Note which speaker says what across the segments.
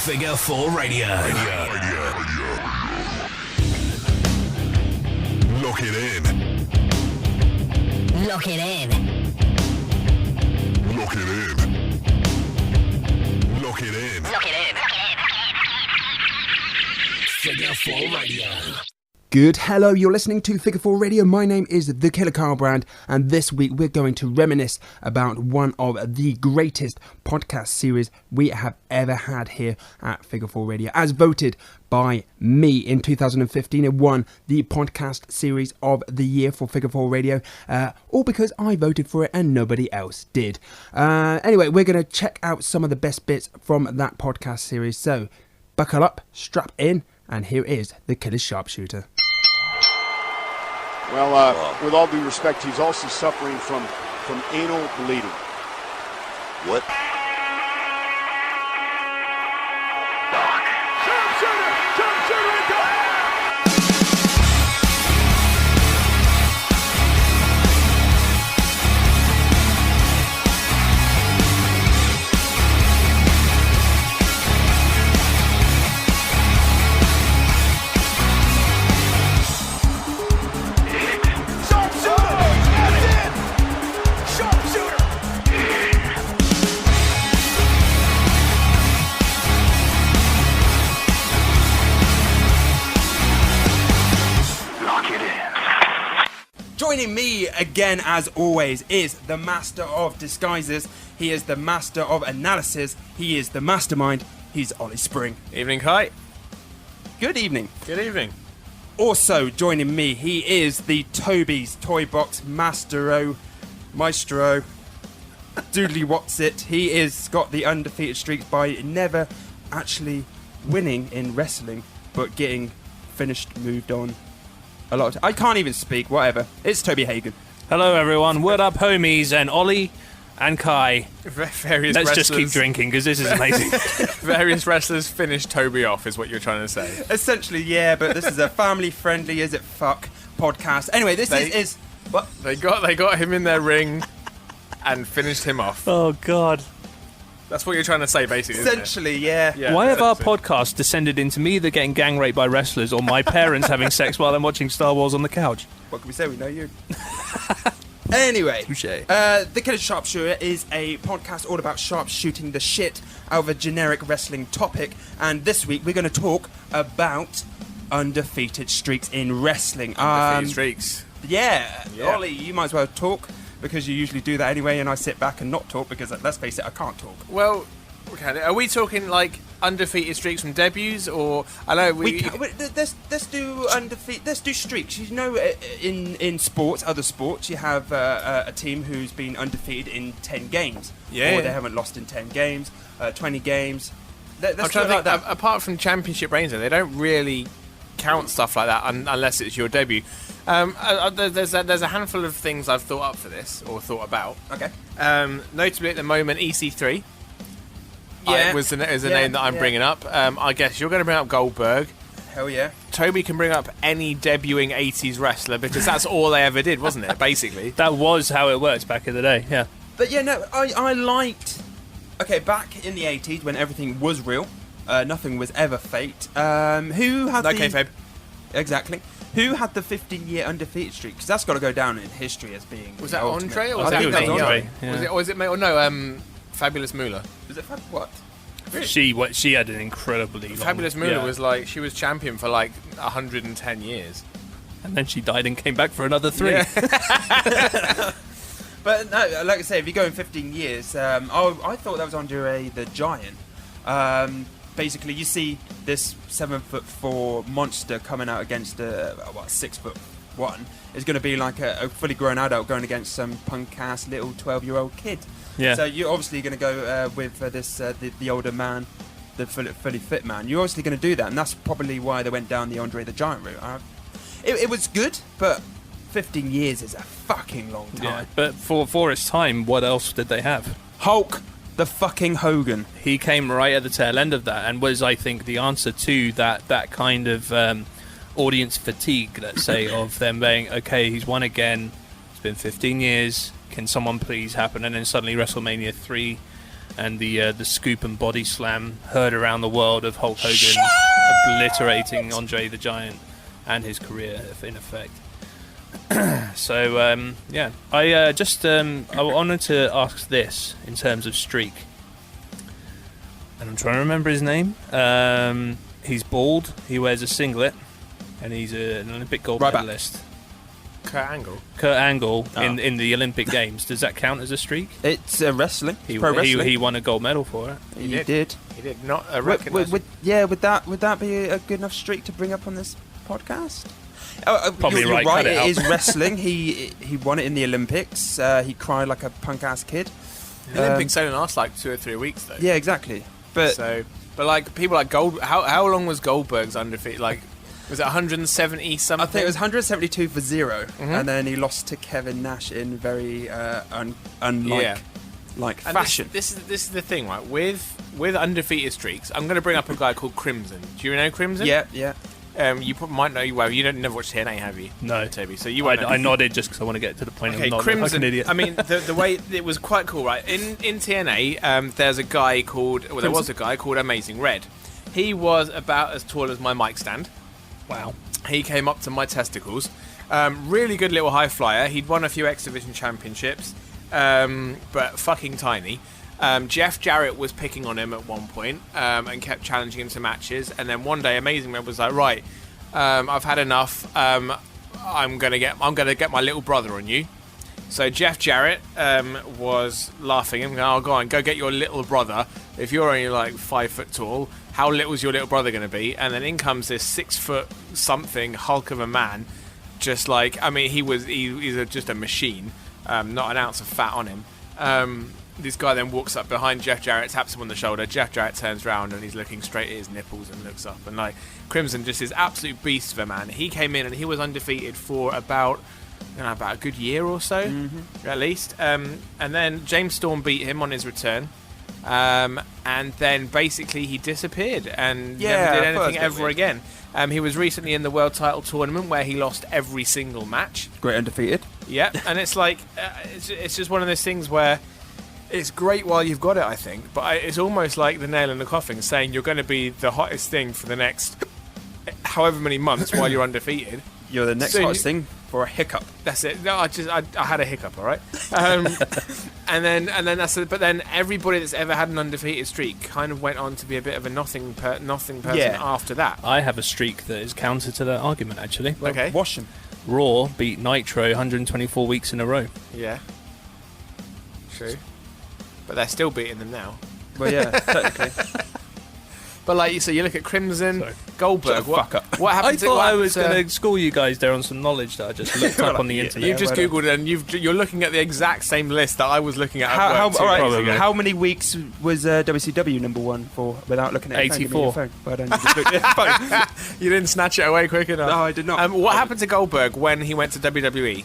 Speaker 1: Figure 4 Radio.
Speaker 2: Lock it in.
Speaker 1: Lock it in.
Speaker 2: Lock it in. Lock it in.
Speaker 1: Lock it in. Figure 4 Radio.
Speaker 3: Good hello, you're listening to Figure 4 Radio. My name is The Killer Carlbrand, and this week we're going to reminisce about one of the greatest podcast series we have ever had here at Figure 4 Radio. As voted by me in 2015, it won the podcast series of the year for Figure 4 Radio, all because I voted for it and nobody else did. Anyway, we're going to check out some of the best bits from that podcast series, so buckle up, strap in, and here is the Killers Sharpshooter.
Speaker 4: Well, with all due respect, he's also suffering from anal bleeding.
Speaker 5: What?
Speaker 3: Joining me again, as always, is the master of disguises. He is the master of analysis. He is the mastermind. He's Ollie Spring.
Speaker 6: Evening, Kai.
Speaker 3: Good evening.
Speaker 6: Good evening.
Speaker 3: Also joining me, he is the Toby's Toy Box Maestro, Doodly What's-It. He is got the undefeated streaks by never actually winning in wrestling, but getting finished, moved on. A lot. I can't even speak. Whatever. It's Toby Hagen.
Speaker 7: Hello, everyone. What up, homies? And Ollie and Kai. Let's just keep drinking because this is amazing.
Speaker 6: Various wrestlers finished Toby off, is what you're trying to say.
Speaker 3: Essentially, yeah. But this is a family-friendly, is it fuck podcast. Anyway, this is what
Speaker 6: they got him in their ring and finished him off.
Speaker 7: Oh God.
Speaker 6: That's what you're trying to say, basically.
Speaker 3: Essentially, yeah.
Speaker 7: Why have our podcast descended into me either getting gang raped by wrestlers or my parents having sex while I'm watching Star Wars on the couch?
Speaker 3: What can we say? We know you. Anyway, The Killers Sharpshooter is a podcast all about sharpshooting the shit out of a generic wrestling topic. And this week we're going to talk about undefeated streaks in wrestling.
Speaker 6: Undefeated streaks.
Speaker 3: Yeah. Ollie, you might as well talk, because you usually do that anyway, and I sit back and not talk because, let's face it, I can't talk.
Speaker 6: Well, okay, are we talking like undefeated streaks from debuts, or I know
Speaker 3: let's do undefeated. Let's do streaks. You know, in sports, other sports, you have a team who's been undefeated in 10 games, or they haven't lost in 10 games, 20 games.
Speaker 6: I'm trying to think. Apart from championship reigns, they don't really count stuff like that unless it's your debut. There's a handful of things I've thought up for this, or thought about.
Speaker 3: Okay.
Speaker 6: Notably at the moment, EC3 is the name that I'm bringing up. I guess you're going to bring up Goldberg.
Speaker 3: Hell yeah.
Speaker 6: Toby can bring up any debuting 80s wrestler, because that's all they ever did, wasn't it, basically?
Speaker 7: That was how it worked back in the day, yeah.
Speaker 3: But yeah, no, I liked... Okay, back in the 80s when everything was real, nothing was ever faked, who had
Speaker 6: kayfabe.
Speaker 3: Exactly. Who had the 15-year undefeated streak? Because that's got to go down in history as being...
Speaker 6: Was that
Speaker 3: ultimate.
Speaker 6: Andre? Or
Speaker 3: I think that was Andre.
Speaker 6: Yeah. Was it Fabulous Moolah?
Speaker 3: Was it what?
Speaker 7: Really? She had an incredibly long...
Speaker 6: Fabulous Moolah was like... She was champion for like 110 years.
Speaker 7: And then she died and came back for another 3.
Speaker 3: Yeah. But no, like I say, if you go in 15 years... I thought that was Andre the Giant. Basically, you see this 7'4" monster coming out against a 6'1" is going to be like a fully grown adult going against some punk ass little 12-year-old kid.
Speaker 7: Yeah. So
Speaker 3: you're obviously going to go with this the older man, the fully fit man. You're obviously going to do that, and that's probably why they went down the Andre the Giant route. It was good, but 15 years is a fucking long time.
Speaker 7: Yeah. But for its time, what else did they have?
Speaker 3: Hulk the fucking Hogan.
Speaker 7: He came right at the tail end of that and was, I think, the answer to that kind of audience fatigue, let's say, of them being, okay, he's won again, it's been 15 years, can someone please happen? And then suddenly WrestleMania 3 and the scoop and body slam heard around the world of Hulk Hogan obliterating Andre the Giant and his career, in effect. So I wanted to ask this in terms of streak, and I'm trying to remember his name. He's bald, he wears a singlet, and he's an Olympic gold medalist. Kurt Angle in the Olympic Games. Does that count as a streak?
Speaker 3: It's wrestling.
Speaker 7: Pro wrestling. He won a gold medal for it.
Speaker 3: He did.
Speaker 6: He did not recognise.
Speaker 3: Would that be a good enough streak to bring up on this podcast?
Speaker 7: Probably
Speaker 3: you're
Speaker 7: right.
Speaker 3: Right, it is wrestling. He won it in the Olympics. He cried like a punk ass kid.
Speaker 6: The Olympics only last like 2 or 3 weeks though.
Speaker 3: Yeah, exactly. But
Speaker 6: like people like how long was Goldberg's undefeated? Like, was it 170 something?
Speaker 3: I think it was 172 for 0, and then he lost to Kevin Nash in very unlike fashion.
Speaker 6: This is the thing, right? With undefeated streaks, I'm going to bring up a guy called Crimson. Do you know Crimson?
Speaker 3: Yeah.
Speaker 6: You might know. Well, you don't never watch TNA, have you?
Speaker 7: No,
Speaker 6: Toby. So you won't know.
Speaker 7: I nodded just because I want to get to the point.
Speaker 6: Okay,
Speaker 7: of
Speaker 6: Crimson.
Speaker 7: like an idiot.
Speaker 6: I mean, the way it was quite cool, right? In TNA, there's a guy called. Well, there was a guy called Amazing Red. He was about as tall as my mic stand.
Speaker 7: Wow.
Speaker 6: He came up to my testicles. Really good little high flyer. He'd won a few X Division championships, but fucking tiny. Jeff Jarrett was picking on him at one point and kept challenging him to matches. And then one day, Amazing Man was like, "Right, I've had enough. I'm gonna get my little brother on you." So Jeff Jarrett was laughing and going, "Oh, go on, go get your little brother. If you're only like 5 foot tall, how little's your little brother going to be?" And then in comes this 6 foot something hulk of a man, just like, I mean, he's just a machine, not an ounce of fat on him. This guy then walks up behind Jeff Jarrett, taps him on the shoulder. Jeff Jarrett turns around and he's looking straight at his nipples and looks up. And like, Crimson, just this absolute beast of a man. He came in and he was undefeated for about a good year or so, at least. And then James Storm beat him on his return. And then basically he disappeared and never did anything ever again. He was recently in the world title tournament where he lost every single match.
Speaker 3: Great undefeated.
Speaker 6: Yeah, and it's like it's just one of those things where it's great while you've got it, I think, but it's almost like the nail in the coffin, saying you're going to be the hottest thing for the next however many months while you're undefeated.
Speaker 3: You're the next hottest thing for a hiccup.
Speaker 6: That's it. No, I had a hiccup, all right. And then that's it. But then everybody that's ever had an undefeated streak kind of went on to be a bit of a nothing person after that.
Speaker 7: I have a streak that is counter to that argument, actually.
Speaker 3: Well,
Speaker 6: okay.
Speaker 3: Wash him.
Speaker 7: Raw beat Nitro 124 weeks in a row.
Speaker 6: Yeah. True. But they're still beating them now.
Speaker 3: Well, yeah, technically.
Speaker 6: But like, so you look at Crimson,
Speaker 7: Sorry.
Speaker 6: Goldberg. What happened?
Speaker 7: I thought I was going to school you guys there on some knowledge that I just looked up on the internet.
Speaker 6: You've just googled it, and you're looking at the exact same list that I was looking at.
Speaker 3: How many weeks was WCW #1 for without looking at
Speaker 7: 84.
Speaker 3: Phone? Well, you just looked at your phone.
Speaker 6: You didn't snatch it away quick enough.
Speaker 3: No, I did not.
Speaker 6: What happened to Goldberg when he went to WWE?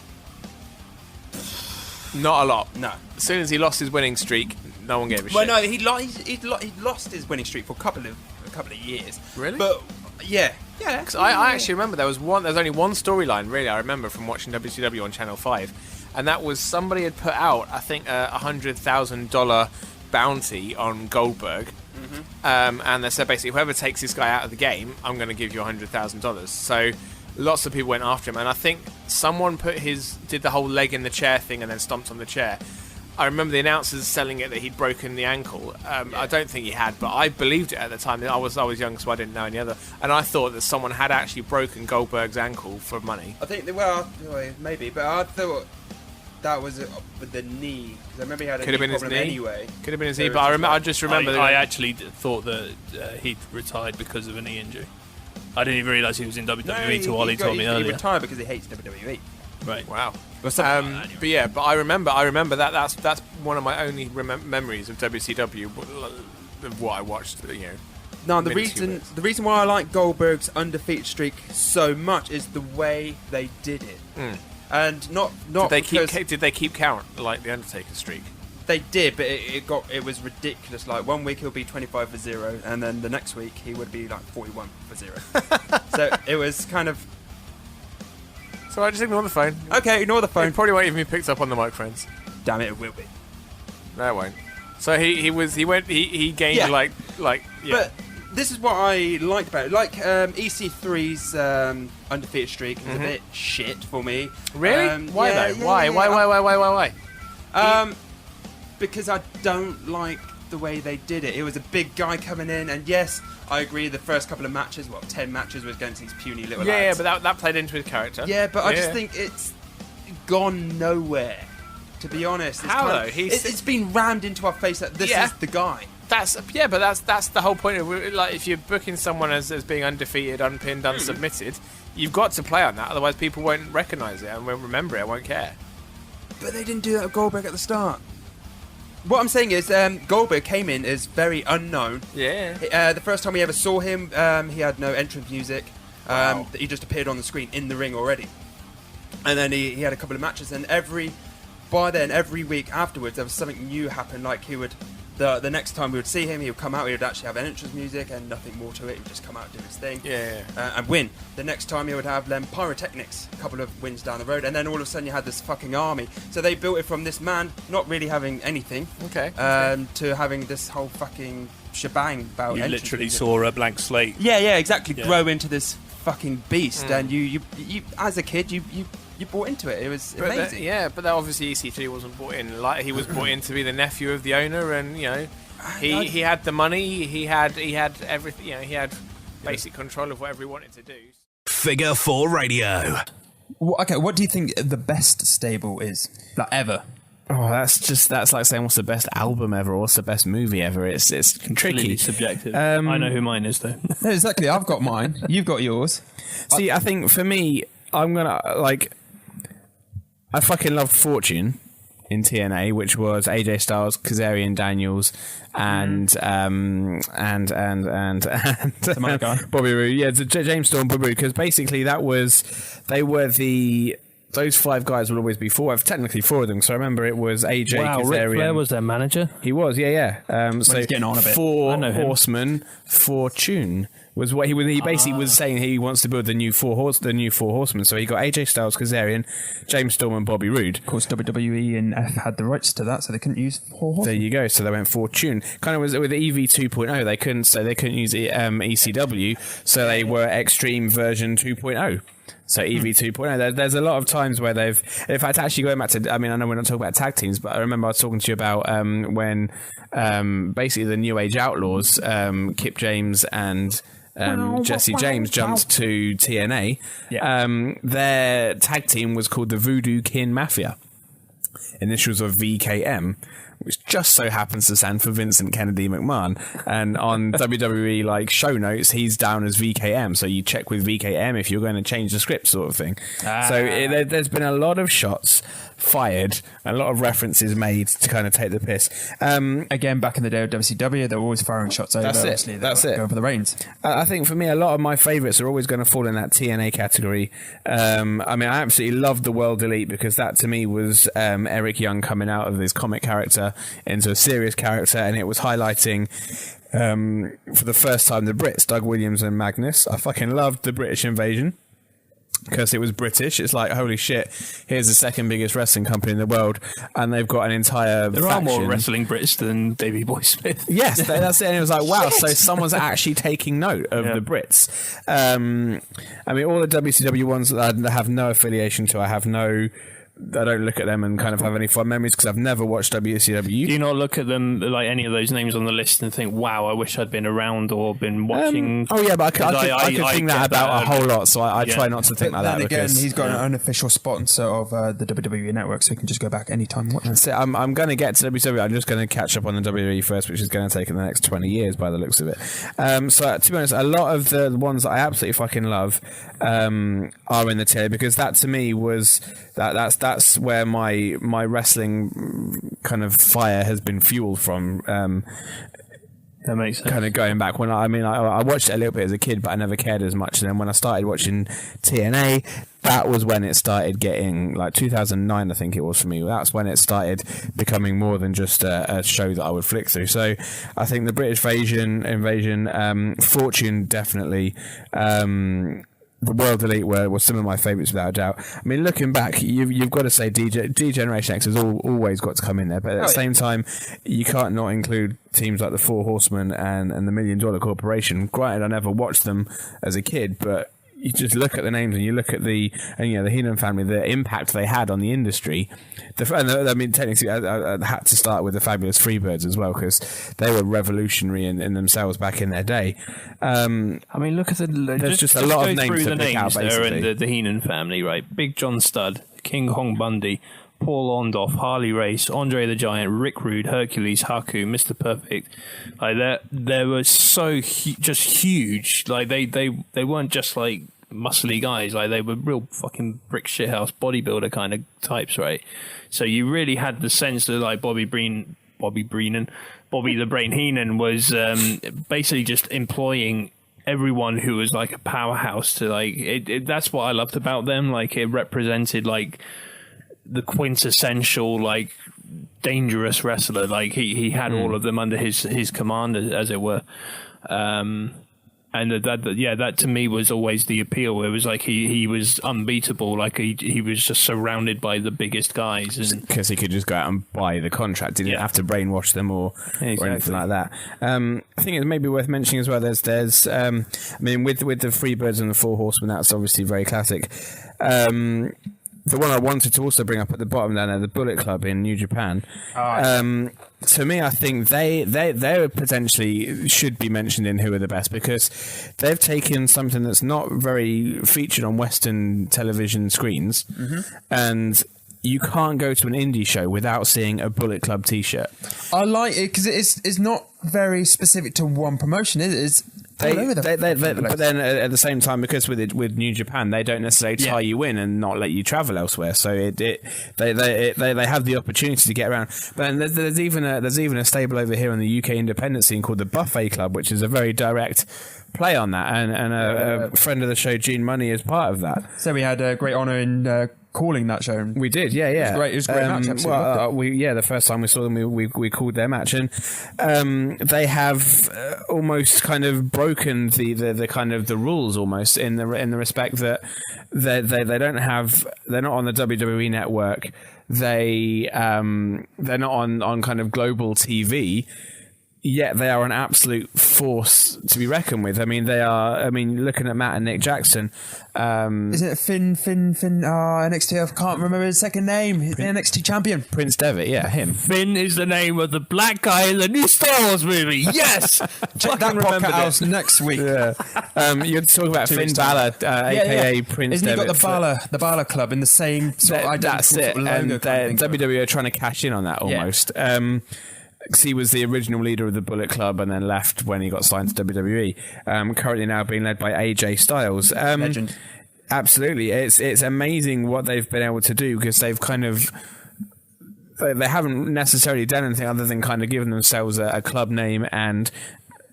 Speaker 6: Not a lot.
Speaker 3: No.
Speaker 6: As soon as he lost his winning streak, no one gave a shit.
Speaker 3: Well, no, he lost his winning streak for a couple of years.
Speaker 6: Really?
Speaker 3: But yeah.
Speaker 6: Because I actually remember there's only one storyline really I remember from watching WCW on Channel 5, and that was somebody had put out, I think, a $100,000 bounty on Goldberg, and they said basically, whoever takes this guy out of the game, I'm going to give you $100,000. So lots of people went after him, and I think someone did the whole leg in the chair thing and then stomped on the chair. I remember the announcers selling it that he'd broken the ankle. I don't think he had, but I believed it at the time. I was young, so I didn't know any other. And I thought that someone had actually broken Goldberg's ankle for money.
Speaker 3: I think, maybe, but I thought that was with the knee. Because I remember he had a knee problem anyway.
Speaker 6: Could have been his knee, but I just remember...
Speaker 7: I actually thought that he'd retired because of a knee injury. I didn't even realise he was in WWE until Ollie told me earlier.
Speaker 3: He retired because he hates WWE.
Speaker 7: Right.
Speaker 6: Wow. But I remember that. That's one of my only memories of WCW, of what I watched.
Speaker 3: No, the reason why I like Goldberg's undefeated streak so much is the way they did it, and not
Speaker 6: did they keep count like the Undertaker streak?
Speaker 3: They did, but it was ridiculous. Like 1 week he'll be 25 for 0, and then the next week he would be like 41 for 0. So it was kind of.
Speaker 6: So I just ignore the phone.
Speaker 3: Okay, ignore the phone.
Speaker 6: It probably won't even be picked up on the microphones.
Speaker 3: Damn it will be.
Speaker 6: No, it won't. So he gained
Speaker 3: Yeah.
Speaker 6: like yeah.
Speaker 3: But this is what I like about it. Like EC3's undefeated streak is a bit shit for me.
Speaker 6: Really? Why
Speaker 3: yeah,
Speaker 6: though?
Speaker 3: yeah,
Speaker 6: Why?
Speaker 3: yeah.
Speaker 6: Why?
Speaker 3: Because I don't like the way they did it. It was a big guy coming in, and yes, I agree. The first couple of matches, 10 matches, was against these puny little lads.
Speaker 6: Yeah, but that played into his character.
Speaker 3: Yeah, but I just think it's gone nowhere. To be honest,
Speaker 6: How though?
Speaker 3: It's been rammed into our face that this is the guy.
Speaker 6: That's the whole point of it. Like, if you're booking someone as being undefeated, unpinned, unsubmitted, you've got to play on that. Otherwise, people won't recognise it and won't remember it. Won't care.
Speaker 3: But they didn't do that with Goldberg at the start. What I'm saying is, Goldberg came in as very unknown.
Speaker 6: Yeah.
Speaker 3: The first time we ever saw him, he had no entrance music.
Speaker 6: Wow.
Speaker 3: He just appeared on the screen in the ring already. And then he had a couple of matches, and every week afterwards, there was something new happen. Like he would, the next time we would see him, he would come out, he would actually have entrance music and nothing more to it. He would just come out and do his thing. And win. The next time he would have pyrotechnics, a couple of wins down the road, and then all of a sudden you had this fucking army. So they built it from this man not really having anything, to having this whole fucking shebang about.
Speaker 7: You
Speaker 3: entrance
Speaker 7: literally
Speaker 3: music.
Speaker 7: saw a blank slate.
Speaker 3: Yeah, exactly.
Speaker 7: Yeah.
Speaker 3: Grow into this fucking beast, and you as a kid you bought into it. It was amazing.
Speaker 6: But that obviously EC3 wasn't brought in. Like, he was brought in to be the nephew of the owner, and he had the money. He had everything. He had basic control of whatever he wanted to do.
Speaker 1: Figure 4 Radio.
Speaker 2: Okay, what do you think the best stable is, like, ever?
Speaker 8: Oh, that's like saying what's the best album ever or what's the best movie ever. It's tricky.
Speaker 7: Completely subjective. I know who mine is though.
Speaker 2: No, exactly. I've got mine. You've got yours.
Speaker 8: See, I think for me, I'm gonna I fucking loved Fortune in TNA, which was AJ Styles, Kazarian Daniels, and Bobby Roode. Yeah, James Storm, Bobby Roode, because basically those 5 guys would always be 4. Technically 4 of them. So I remember it was AJ,
Speaker 7: Wow,
Speaker 8: Kazarian.
Speaker 7: Ric Flair was their manager.
Speaker 8: He was, yeah. So
Speaker 2: he's getting on a bit.
Speaker 8: 4
Speaker 7: I know him.
Speaker 8: Horsemen, Fortune was what he was. He basically was saying he wants to build the new four horsemen. So he got AJ Styles, Kazarian, James Storm, and Bobby Roode.
Speaker 2: Of course, WWE and F had the rights to that, so they couldn't use Horse.
Speaker 8: There you go. So they went Fortune. Kind of was with the EV 2.0. They couldn't use ECW, so they were Extreme version 2.0. So EV 2.0. There's a lot of times where they've, in fact, actually going back to, I mean, I know we're not talking about tag teams, but I remember I was talking to you about when basically the New Age Outlaws, Kip James and Jesse James jumped to TNA.
Speaker 2: Yeah.
Speaker 8: Their tag team was called the Voodoo Kin Mafia. Initials of VKM, which just so happens to stand for Vincent Kennedy McMahon. And on WWE show notes, he's down as VKM. So you check with VKM if you're going to change the script, sort of thing. So there's been a lot of shots fired, a lot of references made to kind of take the piss.
Speaker 2: Again, back in the day of WCW, they were always firing shots over.
Speaker 8: That's it.
Speaker 2: Obviously, they
Speaker 8: That's
Speaker 2: were
Speaker 8: it.
Speaker 2: Going for the reins.
Speaker 8: I think for me, a lot of my favourites are always going to fall in that TNA category. I mean, I absolutely loved the World Elite because that to me was Eric Young coming out of his comic character into a serious character, and it was highlighting for the first time the Brits, Doug Williams and Magnus. I fucking loved the British invasion because it was British. It's like, holy shit, here's the second biggest wrestling company in the world, and they've got an entire
Speaker 7: There
Speaker 8: faction.
Speaker 7: are more wrestling Brits than Davey Boy Smith.
Speaker 8: Yes, that's it. And it was like, wow, so someone's actually taking note of the Brits. I mean, all the WCW ones that I have no affiliation to, I don't look at them and kind of have any fond memories because I've never watched WCW.
Speaker 7: Do you not look at them, like any of those names on the list, and think, wow, I wish I'd been around or been watching?
Speaker 8: Oh yeah, but I could think that about a whole lot, so I try not to think like that.
Speaker 2: Then again,
Speaker 8: because
Speaker 2: he's got an unofficial sponsor of the WWE Network, so he can just go back anytime and watch it.
Speaker 8: that's it. I'm going to get to WCW. I'm just going to catch up on the WWE first, which is going to take in the next 20 years by the looks of it. So to be honest, a lot of the ones that I absolutely fucking love are in the tier because that to me was that's where my wrestling kind of fire has been fueled from.
Speaker 7: That makes sense.
Speaker 8: Kind of going back when I watched it a little bit as a kid, but I never cared as much. And then when I started watching TNA, that was when it started getting 2009, I think it was for me. That's when it started becoming more than just a show that I would flick through. So I think the British invasion, Fortune definitely. the World Elite were some of my favourites without a doubt. I mean, looking back, you've got to say D-Generation X has always got to come in there, but at the same time, you can't not include teams like the Four Horsemen and the $1 Million Corporation. Granted, I never watched them as a kid, but you just look at the names and you look at the Heenan family, the impact they had on the industry. I mean, technically, I had to start with the Fabulous Freebirds as well, because they were revolutionary in themselves back in their day.
Speaker 7: I mean, look at there's just a lot of names to pick out, basically. There in the Heenan family, right? Big John Studd, King Kong Bundy, Paul Ondoff, Harley Race, Andre the Giant, Rick Rude, Hercules, Haku, Mr. Perfect. Like they were so just huge. Like they weren't just like muscly guys. Like they were real fucking brick shithouse bodybuilder kind of types, right? So you really had the sense that like Bobby the Brain Heenan was basically just employing everyone who was like a powerhouse to like. That's what I loved about them. Like it represented like the quintessential like dangerous wrestler. Like he had all of them under his command, as it were. And that to me was always the appeal. It was like he was unbeatable. Like he was just surrounded by the biggest guys,
Speaker 8: because he could just go out and buy the contract. He didn't have to brainwash them or anything like that. I think it's maybe worth mentioning as well. There's I mean, with the Freebirds and the Four Horsemen, that's obviously very classic. The one I wanted to also bring up at the bottom down there, the Bullet Club in New Japan. To me, I think they potentially should be mentioned in Who Are the Best, because they've taken something that's not very featured on Western television screens, and you can't go to an indie show without seeing a Bullet Club T-shirt.
Speaker 2: I like it because it's not very specific to one promotion. It's all over
Speaker 8: but then at the same time, because with New Japan, they don't necessarily tie you in and not let you travel elsewhere. So they have the opportunity to get around. But there's even a stable over here in the UK independent scene called the Buffet Club, which is a very direct play on that, and a friend of the show, Gene Money, is part of that.
Speaker 2: So we had a great honour in calling that show.
Speaker 8: We did, yeah.
Speaker 2: It was a great match. Absolutely.
Speaker 8: The first time we saw them, we called their match, and they have almost kind of broken the kind of the rules almost in the respect that they're not on the WWE network. They're not on kind of global TV. Yet they are an absolute force to be reckoned with. I mean, they are. I mean, looking at Matt and Nick Jackson,
Speaker 2: isn't it Finn? NXT. I can't remember his second name. He's the NXT champion.
Speaker 8: Prince Devitt. Yeah, him.
Speaker 7: Finn is the name of the black guy in the new Star Wars movie. Yes,
Speaker 2: check that podcast out next week.
Speaker 8: Yeah, you're talking about Finn Balor, aka Prince.
Speaker 2: Isn't
Speaker 8: Devitt.
Speaker 2: He got the Balor Club in the same sort of identical
Speaker 8: That's it.
Speaker 2: Sort of logo
Speaker 8: and WWE are trying to cash in on that almost. Yeah. He was the original leader of the Bullet Club and then left when he got signed to WWE. Currently now being led by AJ Styles.
Speaker 2: Legend.
Speaker 8: Absolutely. It's amazing what they've been able to do, because they've kind of... They haven't necessarily done anything other than kind of given themselves a club name, and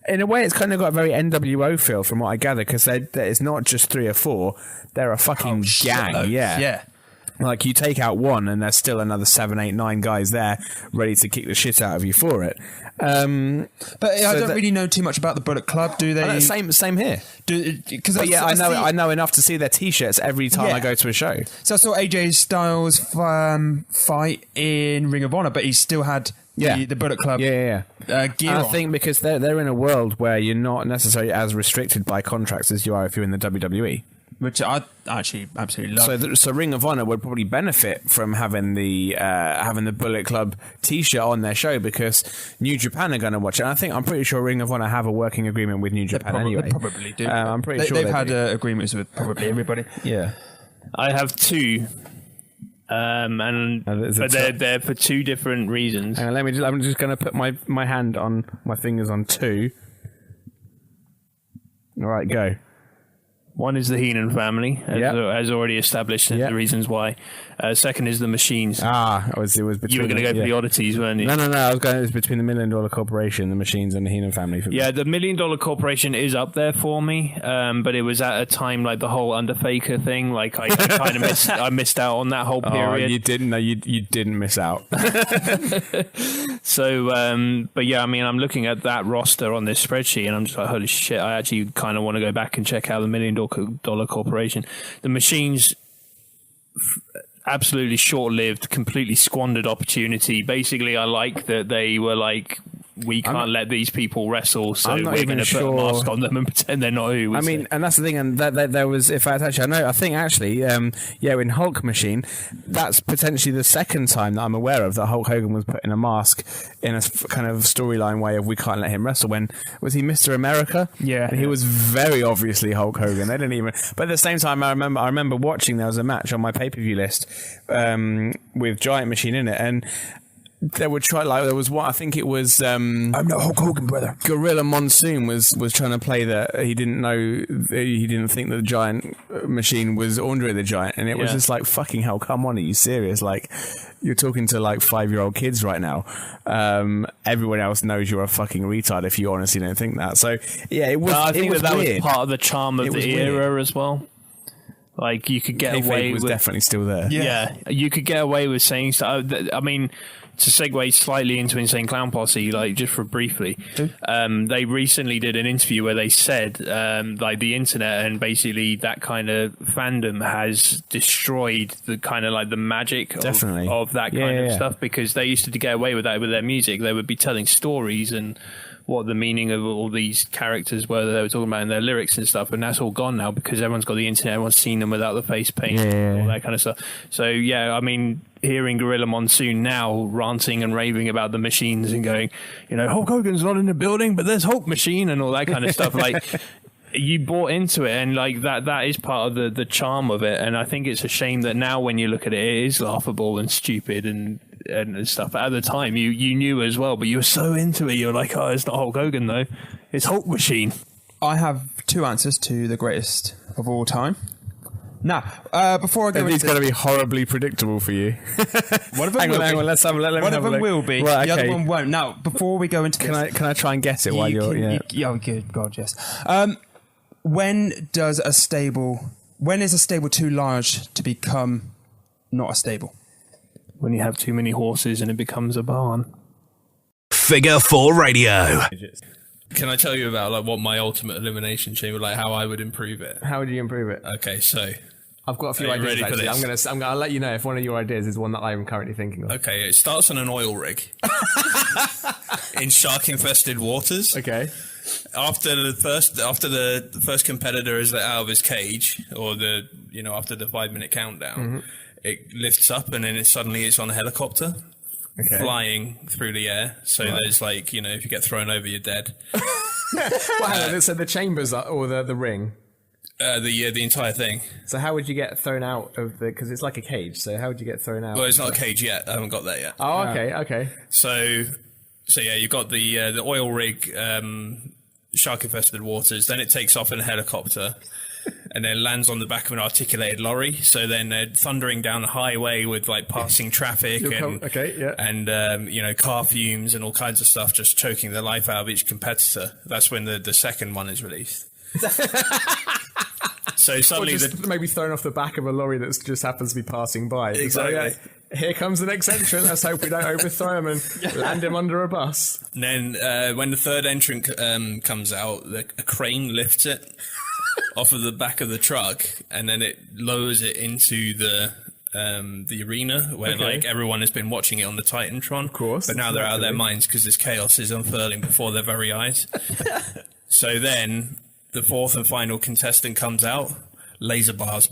Speaker 8: in a way it's kind of got a very NWO feel from what I gather, because it's not just 3 or 4. They're a fucking gang. Yeah. Like, you take out one and there's still another 7, 8, 9 guys there ready to kick the shit out of you for it.
Speaker 2: But I don't really know too much about the Bullet Club, do they?
Speaker 8: Same here. I know enough to see their T-shirts every time I go to a show.
Speaker 2: So I saw AJ Styles fight in Ring of Honor, but he still had the Bullet Club gear
Speaker 8: I think because they're in a world where you're not necessarily as restricted by contracts as you are if you're in the WWE.
Speaker 2: Which I actually absolutely love.
Speaker 8: So Ring of Honor would probably benefit from having the Bullet Club T-shirt on their show, because New Japan are going to watch it. And I'm pretty sure Ring of Honor have a working agreement with New Japan anyway.
Speaker 2: They probably do.
Speaker 8: I'm pretty sure
Speaker 2: they've had agreements with probably everybody.
Speaker 8: Yeah,
Speaker 7: I have 2. But they're for 2 different reasons.
Speaker 8: Hang on, I'm just going to put my hand on my fingers on 2. All right, go.
Speaker 7: One is the Heenan family, as already established, the reasons why. Second is the Machines.
Speaker 8: It was between.
Speaker 7: You were going to go for the oddities, weren't you?
Speaker 8: No. It was between the $1 Million Corporation, the Machines, and the Heenan family. For me.
Speaker 7: The $1 Million Corporation is up there for me, but it was at a time like the whole Underfaker thing. Like I kind of missed out on that whole period.
Speaker 8: You didn't. No, you didn't miss out.
Speaker 7: So, but yeah, I mean, I'm looking at that roster on this spreadsheet, and I'm just like, holy shit! I actually kind of want to go back and check out the $1 Million dollar corporation. The Machines, absolutely short-lived, completely squandered opportunity. Basically, I like that they were like, we can't let these people wrestle, so we're going to put a mask on them and pretend they're not who.
Speaker 8: And that's the thing, and that there was, in fact, actually, I think in Hulk Machine, that's potentially the second time that I'm aware of that Hulk Hogan was put in a mask in a kind of storyline way of we can't let him wrestle. When was he Mr. America?
Speaker 2: Yeah,
Speaker 8: and he was very obviously Hulk Hogan. They didn't even. But at the same time, I remember watching. There was a match on my pay-per-view list with Giant Machine in it, and they would try, like, there was one, I think it was
Speaker 2: I'm not Hulk Hogan, brother.
Speaker 8: Gorilla Monsoon was trying to play that he didn't think that the Giant Machine was Andre the Giant, and it was just like, fucking hell, come on, are you serious? Like, you're talking to like 5-year-old kids right now. Everyone else knows you're a fucking retard if you honestly don't think that. So yeah, it was.
Speaker 7: I think that
Speaker 8: weird.
Speaker 7: was part of the charm of the era as well. Like, you could get away with,
Speaker 8: definitely still there.
Speaker 7: Yeah, you could get away with saying stuff. I mean, to segue slightly into Insane Clown Posse, like, just for briefly, they recently did an interview where they said, like, the internet and basically that kind of fandom has destroyed the kind of like the magic of that kind of stuff, because they used to get away with that with their music. They would be telling stories and what the meaning of all these characters were that they were talking about in their lyrics and stuff, and that's all gone now because everyone's got the internet, everyone's seen them without the face paint, all that kind of stuff. So yeah, I mean, hearing Gorilla Monsoon now ranting and raving about the Machines and going, you know, Hulk Hogan's not in the building, but there's Hulk Machine and all that kind of stuff, like, you bought into it, and like that is part of the charm of it. And I think it's a shame that now when you look at it, it is laughable and stupid and stuff. At the time, you knew as well, but you were so into it. You're like, oh, it's not Hulk Hogan though, it's Hulk Machine.
Speaker 2: I have two answers to the greatest of all time. Now, before I go,
Speaker 8: it's going to be horribly predictable for you.
Speaker 2: One of them
Speaker 8: hang on. Let me
Speaker 2: one
Speaker 8: have
Speaker 2: of
Speaker 8: a
Speaker 2: them
Speaker 8: look.
Speaker 2: will be.
Speaker 8: Right,
Speaker 2: the
Speaker 8: okay.
Speaker 2: other one won't. Now, before we go into
Speaker 8: can I try and guess it while you're?
Speaker 2: Oh, good God, yes. When is a stable too large to become not a stable?
Speaker 7: When you have too many horses and it becomes a barn.
Speaker 1: Figure 4 Radio.
Speaker 9: Can I tell you about like what my ultimate elimination chamber, like how I would improve it?
Speaker 8: How would you improve it?
Speaker 9: Okay, so
Speaker 8: I've got a few ideas. Actually, I'm gonna let you know if one of your ideas is one that I'm currently thinking of.
Speaker 9: Okay, it starts on an oil rig in shark-infested waters.
Speaker 8: Okay.
Speaker 9: After the first competitor is let out of his cage, or after the 5-minute countdown, it lifts up and then suddenly it's on a helicopter, flying through the air. So there's like, if you get thrown over, you're dead.
Speaker 8: So the chambers or the ring.
Speaker 9: The entire thing.
Speaker 8: So how would you get thrown out of because it's like a cage? So how would you get thrown out?
Speaker 9: Well, it's not a cage yet. I haven't got that yet.
Speaker 8: Oh, okay.
Speaker 9: So yeah, you've got the oil rig, shark-infested waters. Then it takes off in a helicopter, and then lands on the back of an articulated lorry. So then they're thundering down the highway with like passing traffic and car fumes and all kinds of stuff, just choking the life out of each competitor. That's when the second one is released. So suddenly,
Speaker 8: maybe thrown off the back of a lorry that just happens to be passing by.
Speaker 9: Exactly.
Speaker 8: So, here comes the next entrant. Let's hope we don't overthrow him and land him under a bus.
Speaker 9: And then when the third entrant comes out, a crane lifts it off of the back of the truck, and then it lowers it into the arena where like everyone has been watching it on the Titantron. Of
Speaker 8: course.
Speaker 9: But now they're out of their minds because this chaos is unfurling before their very eyes. So then the fourth and final contestant comes out, laser bars.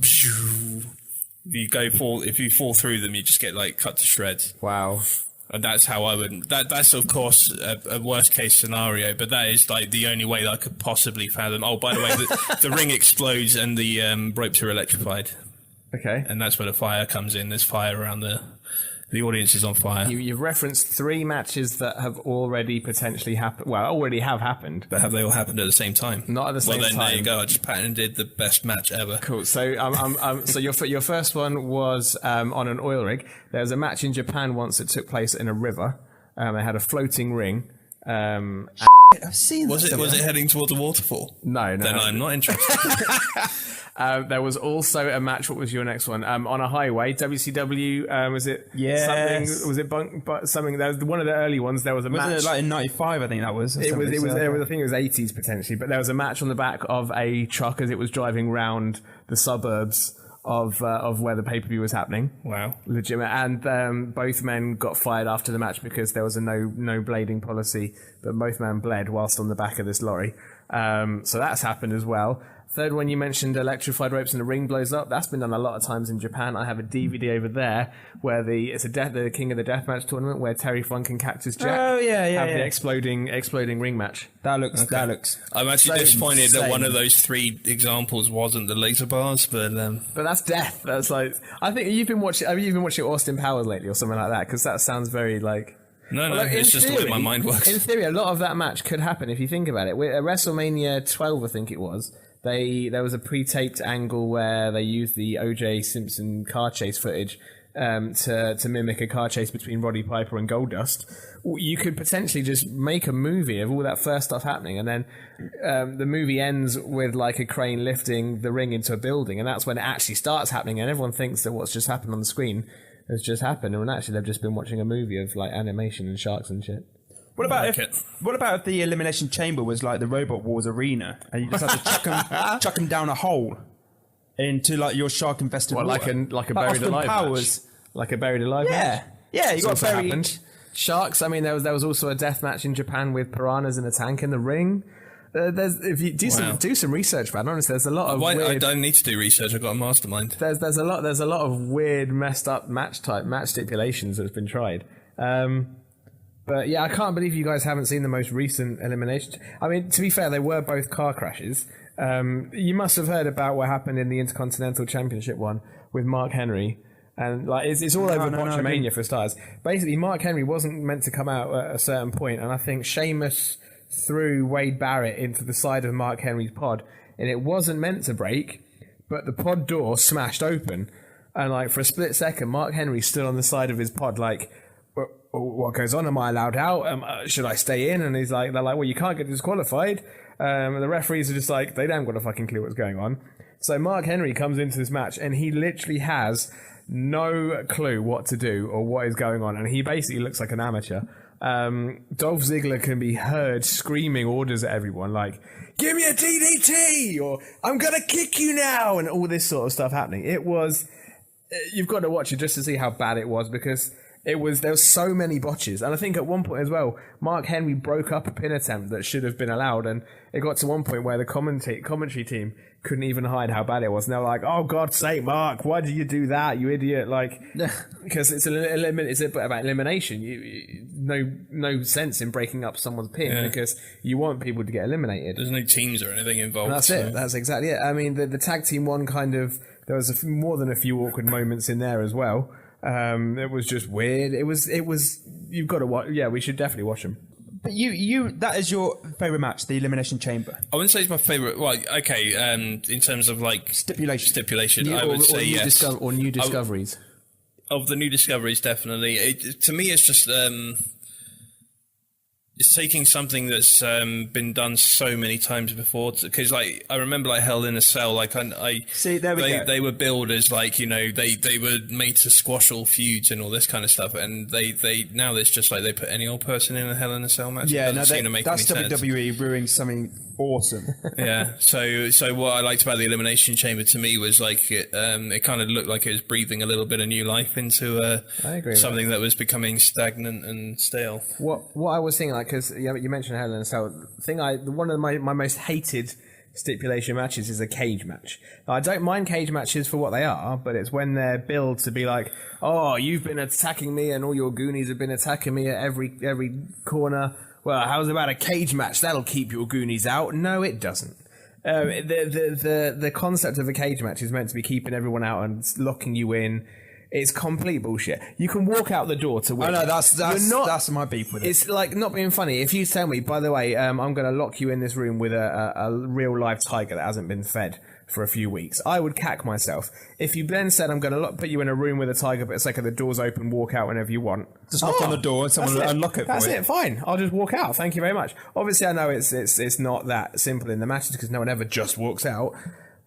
Speaker 9: If you fall through them, you just get like cut to shreds.
Speaker 8: Wow.
Speaker 9: And that's how I would. That's of course a worst case scenario, but that is like the only way that I could possibly fathom. Oh, by the way, the ring explodes and the ropes are electrified.
Speaker 8: Okay.
Speaker 9: And that's where the fire comes in. There's fire around the audience is on fire.
Speaker 8: You've referenced 3 matches that have already potentially happened. Well, already have happened.
Speaker 9: But have they all happened at the same time?
Speaker 8: Not at the same time.
Speaker 9: Well, then there you go. I just patented the best match ever.
Speaker 8: Cool. So, so your first one was on an oil rig. There was a match in Japan once that took place in a river. They had a floating ring.
Speaker 2: I've seen
Speaker 9: Was
Speaker 2: that.
Speaker 9: it heading towards a waterfall?
Speaker 8: No.
Speaker 9: Then I'm not interested.
Speaker 8: There was also a match. What was your next one? On a highway, WCW. Was it?
Speaker 2: Yes.
Speaker 8: Something? Was it something? That was one of the early ones. There was a match.
Speaker 2: Wasn't it like in '95? I think that was.
Speaker 8: It was. I think it was '80s potentially. But there was a match on the back of a truck as it was driving round the suburbs of where the pay-per-view was happening.
Speaker 9: Wow.
Speaker 8: Legitimate. And both men got fired after the match because there was a no blading policy, but both men bled whilst on the back of this lorry. So that's happened as well. Third one, you mentioned electrified ropes and the ring blows up. That's been done a lot of times in Japan. I have a DVD over there where the King of the Deathmatch tournament where Terry Funk and Cactus Jack have the exploding ring match.
Speaker 2: That looks.
Speaker 9: I'm actually disappointed that one of those 3 examples wasn't the laser bars, but
Speaker 8: that's death. That's like, I think have you been watching Austin Powers lately or something like that? Because that sounds very like.
Speaker 9: No, it's just the way my mind works.
Speaker 8: In theory, a lot of that match could happen if you think about it. At WrestleMania 12, I think it was. There was a pre-taped angle where they used the O.J. Simpson car chase footage to mimic a car chase between Roddy Piper and Goldust. You could potentially just make a movie of all that first stuff happening, and then the movie ends with like a crane lifting the ring into a building, and that's when it actually starts happening, and everyone thinks that what's just happened on the screen has just happened, and when actually they've just been watching a movie of like animation and sharks and shit.
Speaker 2: What about if the Elimination Chamber was like the Robot Wars arena, and you just had to chuck them down a hole into like your shark infested water?
Speaker 8: Like a buried alive match? Like a buried alive match?
Speaker 2: Yeah, you got buried.
Speaker 8: Happened. Sharks. I mean, there was also a death match in Japan with piranhas in a tank in the ring. If you do some research, man. Honestly, there's a lot of.
Speaker 9: I don't need to do research. I've got a mastermind.
Speaker 8: There's a lot of weird, messed up match stipulations that's been tried. But yeah, I can't believe you guys haven't seen the most recent elimination. I mean, to be fair, they were both car crashes. You must have heard about what happened in the Intercontinental Championship one with Mark Henry. And like it's all over Botchamania for stars. Basically, Mark Henry wasn't meant to come out at a certain point, and I think Sheamus threw Wade Barrett into the side of Mark Henry's pod, and it wasn't meant to break, but the pod door smashed open, and like for a split second, Mark Henry stood on the side of his pod like, what goes on? Am I allowed out? Should I stay in? And they're like, well, you can't get disqualified. The referees are just like, they don't got a fucking clue what's going on. So Mark Henry comes into this match and he literally has no clue what to do or what is going on. And he basically looks like an amateur. Dolph Ziggler can be heard screaming orders at everyone like, give me a DDT or I'm going to kick you now. And all this sort of stuff happening. You've got to watch it just to see how bad it was because there were so many botches. And I think at one point as well, Mark Henry broke up a pin attempt that should have been allowed. And it got to one point where the commentary team couldn't even hide how bad it was. And they were like, oh, God's sake, Mark, why did you do that, you idiot? Like, because it's about elimination. No sense in breaking up someone's pin because you want people to get eliminated.
Speaker 9: There's no teams or anything involved.
Speaker 8: And that's it. That's exactly it. I mean, the tag team one there was more than a few awkward moments in there as well. It was just weird. It was. You've got to watch. Yeah, we should definitely watch them.
Speaker 2: But that is your favourite match, the Elimination Chamber.
Speaker 9: I wouldn't say it's my favourite. Well, okay. In terms of like stipulation, I would say yes.
Speaker 8: Or new discoveries.
Speaker 9: Of the new discoveries, definitely. To me, it's just it's taking something that's been done so many times before. Because like I remember, like Hell in a Cell, like I
Speaker 2: see there we go.
Speaker 9: They were billed as like they were made to squash all feuds and all this kind of stuff. And they now it's just like they put any old person in a Hell in a Cell match.
Speaker 2: Yeah,
Speaker 9: that's
Speaker 2: WWE brewing something awesome.
Speaker 9: Yeah. So what I liked about the Elimination Chamber to me was like it kind of looked like it was breathing a little bit of new life into something that was becoming stagnant and stale.
Speaker 8: What I was thinking, like, because you mentioned Hell in a Cell, one of my most hated stipulation matches is a cage match. Now, I don't mind cage matches for what they are, but it's when they're billed to be like, oh, you've been attacking me and all your goonies have been attacking me at every corner. Well, how's about a cage match? That'll keep your goonies out. No, it doesn't. The concept of a cage match is meant to be keeping everyone out and locking you in It's complete bullshit. You can walk out the door to win.
Speaker 2: Oh no, that's my beef with it.
Speaker 8: It's like not being funny. If you tell me, by the way, I'm going to lock you in this room with a real live tiger that hasn't been fed for a few weeks, I would cack myself. If you then said I'm going to put you in a room with a tiger, but it's like the door's open, walk out whenever you want.
Speaker 2: Just knock on the door and someone will unlock it for you.
Speaker 8: That's it, fine. I'll just walk out. Thank you very much. Obviously, I know it's not that simple in the matches because no one ever just walks out,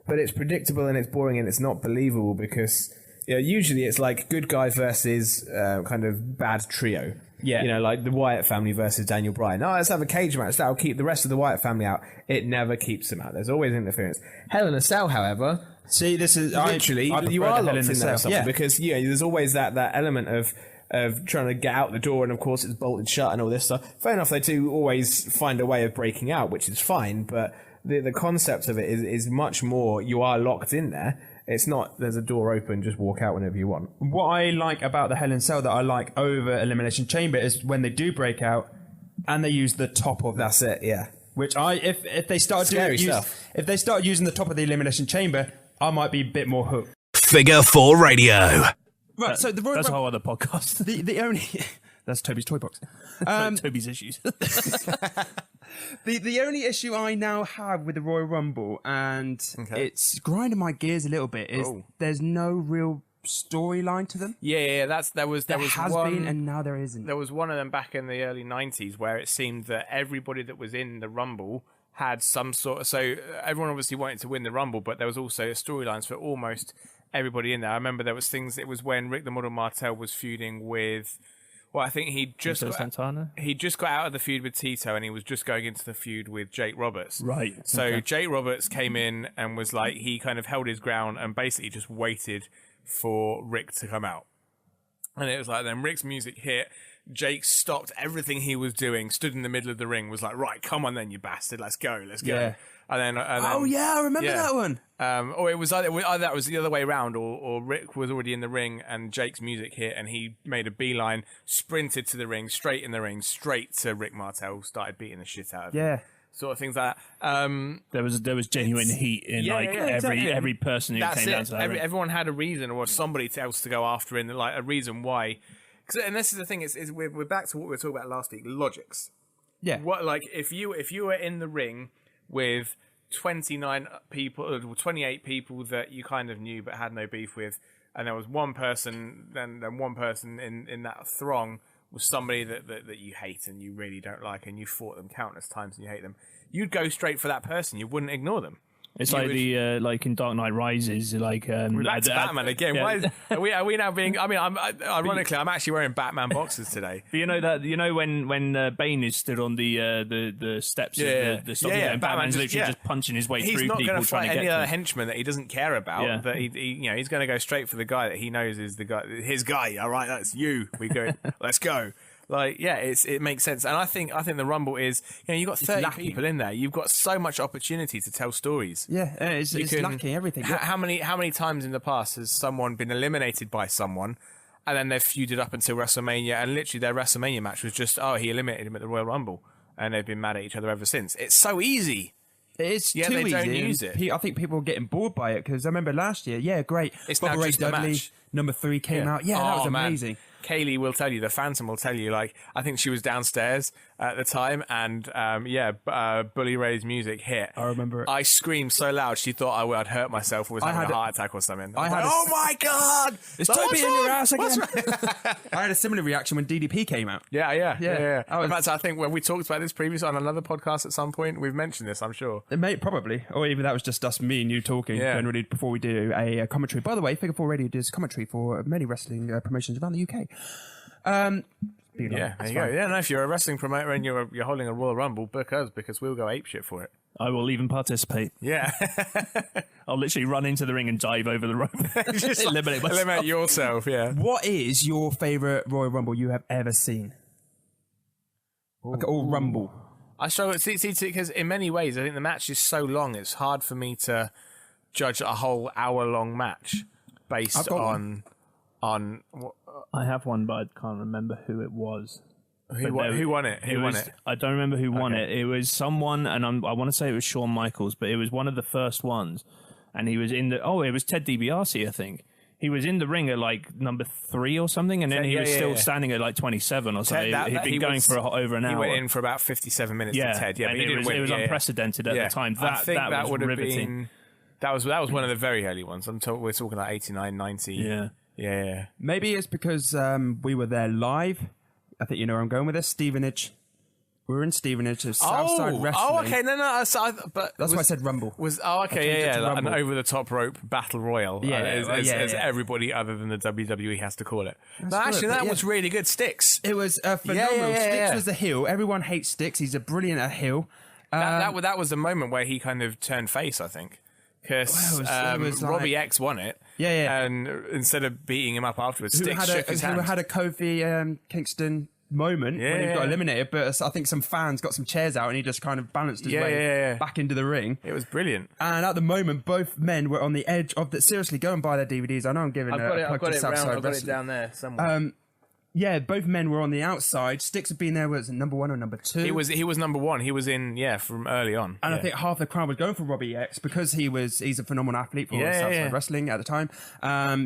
Speaker 8: but it's predictable and it's boring and it's not believable because usually it's like good guy versus kind of bad trio.
Speaker 2: Yeah.
Speaker 8: Like the Wyatt family versus Daniel Bryan. Oh, let's have a cage match. That'll keep the rest of the Wyatt family out. It never keeps them out. There's always interference. Hell in a Cell, however,
Speaker 2: see, this is
Speaker 8: literally you are locked in there because there's always that element of trying to get out the door, and of course it's bolted shut and all this stuff. Fair enough, they do always find a way of breaking out, which is fine, but the concept of it is much more you are locked in there. It's not there's a door open, just walk out whenever you want.
Speaker 2: What I like about the Hell in Cell that I like over Elimination Chamber is when they do break out and they use the top of
Speaker 8: That's it, yeah.
Speaker 2: Which if they start if they start using the top of the Elimination Chamber, I might be a bit more hooked.
Speaker 1: Figure 4 Radio.
Speaker 2: Right, so
Speaker 7: that's a whole other podcast.
Speaker 2: The only that's Toby's toy box.
Speaker 7: Toby's issues.
Speaker 3: The only issue I now have with the Royal Rumble, and it's grinding my gears a little bit, is there's no real storyline to them.
Speaker 6: Yeah, there was one,
Speaker 3: been, and now there isn't.
Speaker 6: There was one of them back in the early 90s where it seemed that everybody that was in the Rumble had some sort of... So everyone obviously wanted to win the Rumble, but there was also storylines for almost everybody in there. I remember there was things... It was when Rick the Model Martel was feuding with... Well, I think he just got out of the feud with Tito and he was just going into the feud with Jake Roberts.
Speaker 7: Right.
Speaker 6: So Jake Roberts came in and was like, he kind of held his ground and basically just waited for Rick to come out. And it was like, then Rick's music hit. Jake stopped everything he was doing, stood in the middle of the ring, was like, right, come on then, you bastard, let's go.
Speaker 2: Yeah.
Speaker 6: And then,
Speaker 2: I remember that one.
Speaker 6: Or it was either that was the other way around, or Rick was already in the ring and Jake's music hit and he made a beeline, sprinted to the ring, straight in the ring, straight to Rick Martel, started beating the shit out of him.
Speaker 2: Yeah.
Speaker 6: Sort of things like that.
Speaker 7: There was genuine heat in every person who came down to that ring.
Speaker 6: Everyone had a reason or somebody else to go after in, like a reason why. And this is the thing, is we're back to what we were talking about last week, logics.
Speaker 2: Yeah.
Speaker 6: What, like, if you were in the ring with 29 people, or 28 people that you kind of knew but had no beef with, and there was one person, then one person in that throng was somebody that you hate and you really don't like, and you fought them countless times and you hate them, you'd go straight for that person. You wouldn't ignore them.
Speaker 7: It's like like in Dark Knight Rises, like
Speaker 6: we're back to Batman again.
Speaker 7: Yeah.
Speaker 6: Why are we now being? I mean, ironically, I'm actually wearing Batman boxes today.
Speaker 7: But you know when Bane is stood on the steps of the stock, and Batman's literally just punching his way through people trying to get to him. He's not going to fight any other
Speaker 6: henchman that he doesn't care about.
Speaker 7: Yeah.
Speaker 6: That he's going to go straight for the guy that he knows is the guy, his guy. All right, that's you. We go. Let's go. Like, yeah, it makes sense, and I think the Rumble is, you've got 30 people in there. You've got so much opportunity to tell stories.
Speaker 2: Yeah, it's lacking everything.
Speaker 6: How many times in the past has someone been eliminated by someone, and then they've feuded up until WrestleMania, and literally their WrestleMania match was just, he eliminated him at the Royal Rumble, and they've been mad at each other ever since. It's so easy.
Speaker 2: It is too
Speaker 6: they
Speaker 2: easy.
Speaker 6: Don't use it.
Speaker 2: I think people are getting bored by it because I remember last year. Yeah, great.
Speaker 6: It's now just a match.
Speaker 2: Number 3 came out. Yeah, that was amazing.
Speaker 6: Man. Kaylee will tell you, the Phantom will tell you, like, I think she was downstairs at the time, and Bully Ray's music hit.
Speaker 2: I remember it.
Speaker 6: I screamed so loud she thought I'd hurt myself or was having a heart attack or something. Oh my God!
Speaker 2: It's Toby in your ass again. I had a similar reaction when DDP came out.
Speaker 6: Yeah. In fact, I think when we talked about this previously on another podcast at some point, we've mentioned this, I'm sure.
Speaker 2: It may, probably. Or even that was just us, me and you talking generally before we do a commentary. By the way, Figure 4 Radio does commentary for many wrestling promotions around the UK.
Speaker 6: There you go. Yeah, no, if you're a wrestling promoter and you're holding a Royal Rumble, book us because we'll go apeshit for it.
Speaker 7: I will even participate.
Speaker 6: Yeah.
Speaker 7: I'll literally run into the ring and dive over the rope.
Speaker 6: Just eliminate yourself, yeah.
Speaker 2: What is your favourite Royal Rumble you have ever seen? Or Rumble?
Speaker 6: I struggle because in many ways I think the match is so long, it's hard for me to judge a whole hour-long match based on
Speaker 7: I have one, but I can't remember who it was.
Speaker 6: Who won it?
Speaker 7: I don't remember who won it. It was someone, and I want to say it was Shawn Michaels, but it was one of the first ones. And he was in it was Ted DiBiase, I think. He was in the ring at like number 3 or something, and then he was still standing at like 27 or something. He'd been going for over an hour.
Speaker 6: He went in for about 57 minutes with Ted. Yeah, but he didn't win.
Speaker 7: It was unprecedented at the time. That was riveting.
Speaker 6: That was one of the very early ones. We're talking like 89, 90. Yeah.
Speaker 2: Maybe it's because we were there live. I think you know where I'm going with this. Stevenage. We were in Stevenage, Southside Wrestling.
Speaker 6: Oh, okay, no, but
Speaker 2: that's why I said Rumble.
Speaker 6: Like an over-the-top rope battle royal, as everybody other than the WWE has to call it. That was really good. Sticks.
Speaker 2: It was phenomenal. Sticks was the heel. Everyone hates Sticks. He's a brilliant at heel.
Speaker 6: That was the moment where he kind of turned face, I think. Because Robbie X won it.
Speaker 2: Yeah.
Speaker 6: And instead of beating him up afterwards, Sticks shook his hand.
Speaker 2: Who had a Kofi Kingston moment when he got eliminated, but I think some fans got some chairs out and he just kind of balanced his way back into the ring.
Speaker 6: It was brilliant.
Speaker 2: And at the moment, both men were on the edge of the... Seriously, go and buy their DVDs. I know I'm giving a plug to Southside
Speaker 6: I've got it down there somewhere.
Speaker 2: Both men were on the outside. Sticks had been there, was it number 1 or number 2?
Speaker 6: He was number 1. He was in, from early on.
Speaker 2: And I think half the crowd was going for Robbie X because he's a phenomenal athlete for Southside Wrestling at the time.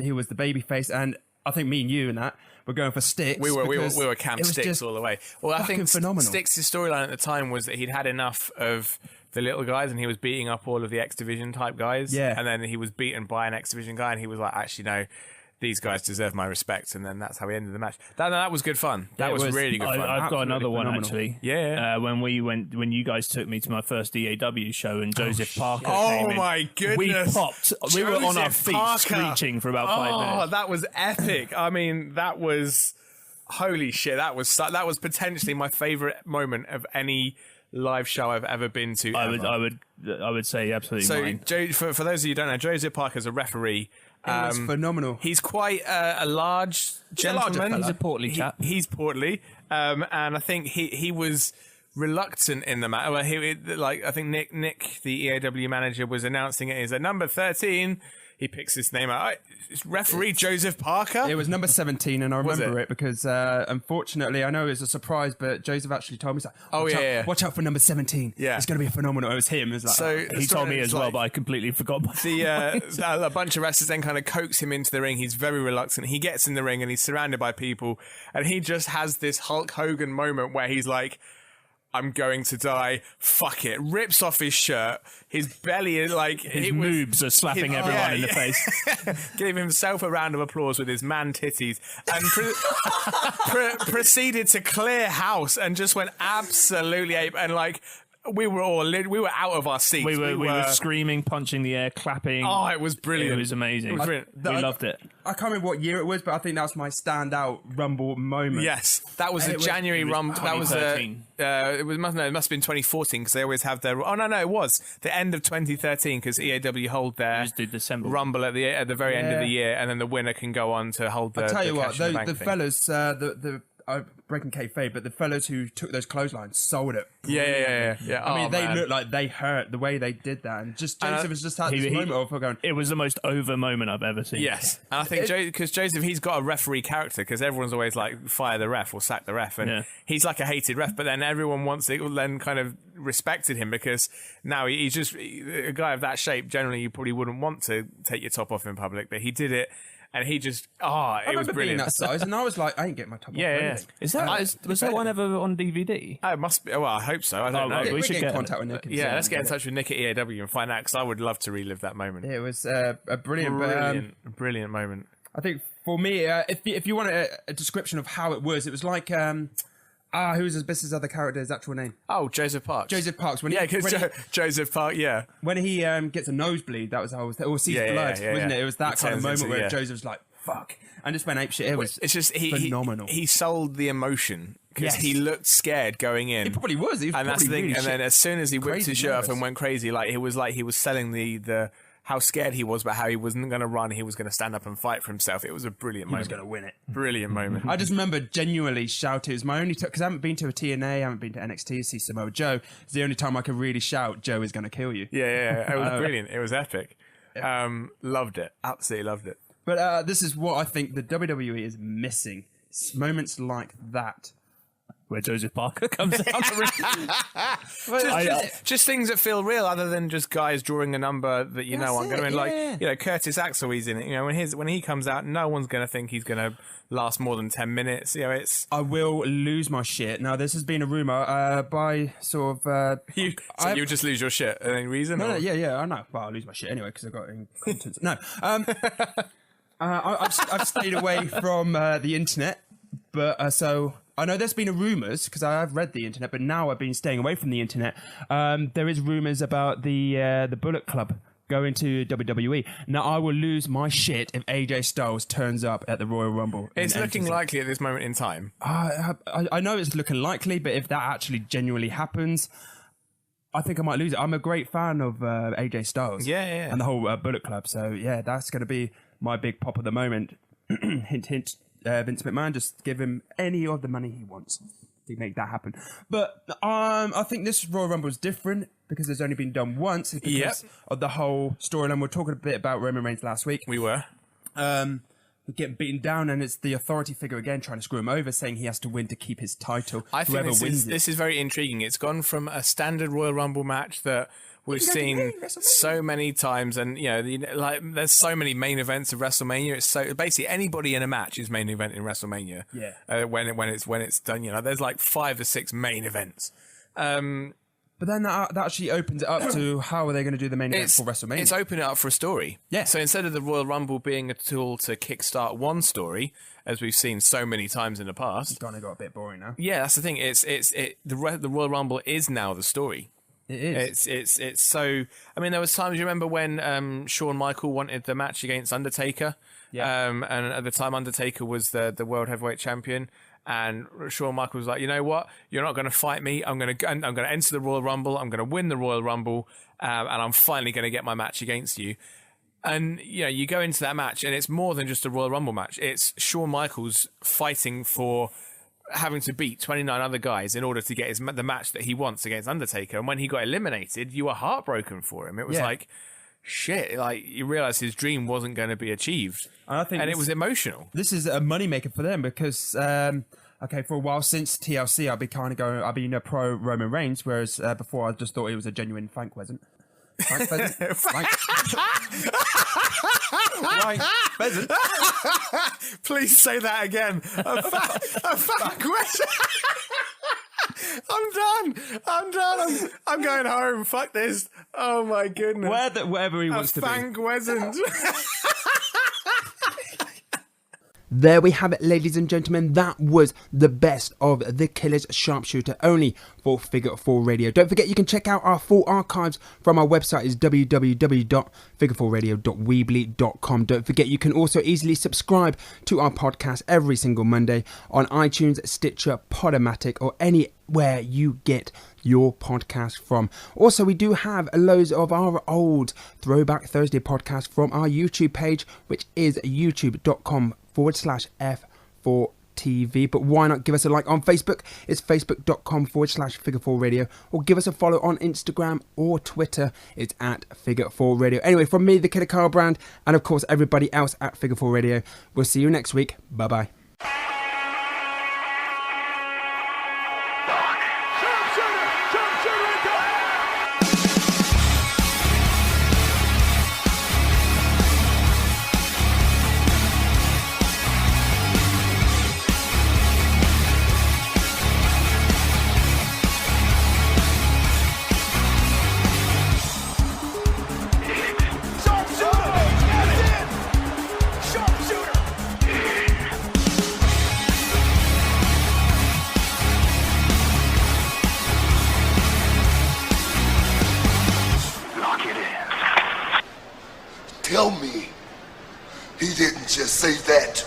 Speaker 2: He was the babyface, and I think me and you and that were going for Sticks.
Speaker 6: We were Camp Sticks all the way. Well, I think
Speaker 2: phenomenal.
Speaker 6: Sticks' storyline at the time was that he'd had enough of the little guys and he was beating up all of the X Division type guys.
Speaker 2: Yeah.
Speaker 6: And then he was beaten by an X Division guy and he was like, actually, no, these guys deserve my respect. And then that's how he ended the match. That was good fun. That was really good fun.
Speaker 7: I've got another one, actually.
Speaker 6: Yeah.
Speaker 7: When you guys took me to my first EAW show and Joseph Parker came in.
Speaker 6: Oh, my goodness.
Speaker 7: We popped. We were on our feet screeching for about 5 minutes.
Speaker 6: Oh, that was epic. I mean, that was... Holy shit, that was potentially my favourite moment of any live show I've ever been to.
Speaker 7: I would say absolutely.
Speaker 6: So, for those of you who don't know, Joseph Parker's a referee.
Speaker 2: It was phenomenal.
Speaker 6: He's quite a large gentleman.
Speaker 7: He's a portly chap.
Speaker 6: He's portly, and I think he was reluctant in the match. Well, I think Nick, the EAW manager, was announcing it. He's at number 13. He picks his name out. It's referee Joseph Parker.
Speaker 2: It was number 17, and I remember it because, unfortunately, I know it was a surprise, but Joseph actually told me, watch out for number 17.
Speaker 6: Yeah.
Speaker 2: It's going to be phenomenal. It was him. It was like,
Speaker 7: he told me as well, but I completely forgot.
Speaker 6: A bunch of wrestlers then kind of coax him into the ring. He's very reluctant. He gets in the ring, and he's surrounded by people, and he just has this Hulk Hogan moment where he's like, I'm going to die. Fuck it. Rips off his shirt. His belly is like...
Speaker 7: His boobs are slapping everyone in the face.
Speaker 6: Gave himself a round of applause with his man titties and proceeded to clear house and just went absolutely ape. And like... We were out of our seats.
Speaker 7: We were screaming, punching the air, clapping.
Speaker 6: Oh, it was brilliant.
Speaker 7: It was amazing. We loved it.
Speaker 2: I can't remember what year it was, but I think that was my standout Rumble moment.
Speaker 6: Yes, that was January Rumble. That was it must have been 2014 because they always have their. Oh no, it was the end of 2013 because EAW hold their Rumble at the very end of the year, and then the winner can go on to hold the.
Speaker 2: I tell you what, the
Speaker 6: thing.
Speaker 2: fellas, breaking kayfabe, but the fellas who took those clotheslines sold it.
Speaker 6: Yeah.
Speaker 2: I mean, they looked like they hurt the way they did that, and Joseph was just had this moment of going.
Speaker 7: It was the most over moment I've ever seen.
Speaker 6: Yes, and I think because Joseph, he's got a referee character because everyone's always like fire the ref or sack the ref, and he's like a hated ref, but then everyone kind of respected him because now he's just a guy of that shape. Generally, you probably wouldn't want to take your top off in public, but he did it. And he just, it was brilliant.
Speaker 2: That size, and I was like, I ain't getting my top off.
Speaker 6: Yeah.
Speaker 7: Was that one ever on DVD?
Speaker 6: Oh, it must be. Well, I hope so. I don't know.
Speaker 7: We should get in
Speaker 2: contact with Nick.
Speaker 6: Let's get in touch with Nick at EAW and find out because I would love to relive that moment.
Speaker 2: It was a brilliant
Speaker 6: moment.
Speaker 2: I think for me, if you want a description of how it was like. Who's his other character? His actual name?
Speaker 6: Oh, Joseph Parks.
Speaker 2: Joseph Parks.
Speaker 6: Joseph Parks. Yeah.
Speaker 2: When he gets a nosebleed, that was how it was. Or sees blood, wasn't it? It was that kind of moment where Joseph's like, "Fuck," and just went ape shit. It's just phenomenal.
Speaker 6: He sold the emotion because he looked scared going in.
Speaker 2: He probably was.
Speaker 6: And that's the thing. And then as soon as he whipped his shirt off and went crazy, like he was selling the how scared he was, but how he wasn't going to run. He was going to stand up and fight for himself. It was a brilliant moment.
Speaker 2: He was going to win it.
Speaker 6: Brilliant moment.
Speaker 2: I just remember genuinely shouting. It was my only because I haven't been to a TNA, I haven't been to NXT to see Samoa Joe. It's the only time I could really shout, Joe is going to kill you.
Speaker 6: Yeah. It was brilliant. It was epic. Loved it. Absolutely loved it.
Speaker 2: But this is what I think the WWE is missing. Moments like that.
Speaker 7: where Joseph Parker comes out.
Speaker 6: Just things that feel real, other than just guys drawing a number that you know aren't going to win.
Speaker 3: yeah.
Speaker 6: Like Curtis Axel, he's in it. When he comes out, no one's going to think he's going to last more than 10 minutes. It's.
Speaker 2: I will lose my shit. Now, this has been a rumor by sort of.
Speaker 6: You just lose your shit for any reason?
Speaker 2: No, yeah, I know. Well, I'll lose my shit anyway because I've got incompetence. No, I've stayed away from the internet, but so I know there's been rumours because I've read the internet, but now I've been staying away from the internet. There is rumours about the Bullet Club going to WWE. Now, I will lose my shit if AJ Styles turns up at the Royal Rumble.
Speaker 6: It's looking likely at this moment in time.
Speaker 2: I know it's looking likely, but if that actually genuinely happens, I think I might lose it. I'm a great fan of AJ Styles.
Speaker 6: Yeah.
Speaker 2: And the whole Bullet Club. So, yeah, that's going to be my big pop of the moment. Hint, hint. Vince McMahon, just give him any of the money he wants to make that happen. But I think this Royal Rumble is different because it's only been done once because of the whole storyline. We're talking a bit about Roman Reigns last week.
Speaker 6: We were.
Speaker 2: Getting beaten down, and it's the authority figure again trying to screw him over, saying he has to win to keep his title.
Speaker 6: I think this is very intriguing. It's gone from a standard Royal Rumble match that we've seen so many times, and there's so many main events of WrestleMania. It's so basically anybody in a match is main event in WrestleMania.
Speaker 2: Yeah.
Speaker 6: When it's done, there's like 5 or 6 main events.
Speaker 2: But then that actually opens it up to how are they going to do the main event for WrestleMania?
Speaker 6: It's opening it up for a story.
Speaker 2: Yeah.
Speaker 6: So instead of the Royal Rumble being a tool to kickstart one story, as we've seen so many times in the past,
Speaker 2: it's kind of got a bit boring now.
Speaker 6: Yeah, that's the thing. The Royal Rumble is now the story.
Speaker 2: It is.
Speaker 6: It's so. I mean, there was times you remember when Shawn Michaels wanted the match against Undertaker.
Speaker 2: Yeah.
Speaker 6: And at the time, Undertaker was the World Heavyweight Champion. And Shawn Michaels was like, you know what? You're not going to fight me. I'm going to enter the Royal Rumble. I'm going to win the Royal Rumble, and I'm finally going to get my match against you. And you go into that match, and it's more than just a Royal Rumble match. It's Shawn Michaels fighting for having to beat 29 other guys in order to get the match that he wants against Undertaker. And when he got eliminated, you were heartbroken for him. It was like, shit, like you realize his dream wasn't going to be achieved. And it was emotional.
Speaker 2: This is a moneymaker for them because, for a while since TLC, I've been pro Roman Reigns, whereas before I just thought he was a genuine Frank Pheasant. Frank Pheasant? Frank Pheasant?
Speaker 6: Please say that again. A Frank Pheasant. I'm done. I'm going home. Fuck this. Oh my goodness.
Speaker 2: Wherever he wants to be.
Speaker 6: Frank Pheasant.
Speaker 3: There we have it, ladies and gentlemen. That was the best of the Killers Sharpshooter, only for Figure 4 Radio. Don't forget you can check out our full archives from our website is www.figure4radio.weebly.com. Don't forget you can also easily subscribe to our podcast every single Monday on iTunes, Stitcher, Podomatic, or anywhere you get your podcast from. Also, we do have loads of our old Throwback Thursday podcast from our YouTube page, which is youtube.com/F4TV. But why not give us a like on Facebook? It's facebook.com/Figure4Radio, or give us a follow on Instagram or Twitter. It's at Figure4Radio. Anyway, from me, the Killer Carl Brand, and of course everybody else at Figure 4 Radio, we'll see you next week. Bye bye.
Speaker 5: Tell me he didn't just say that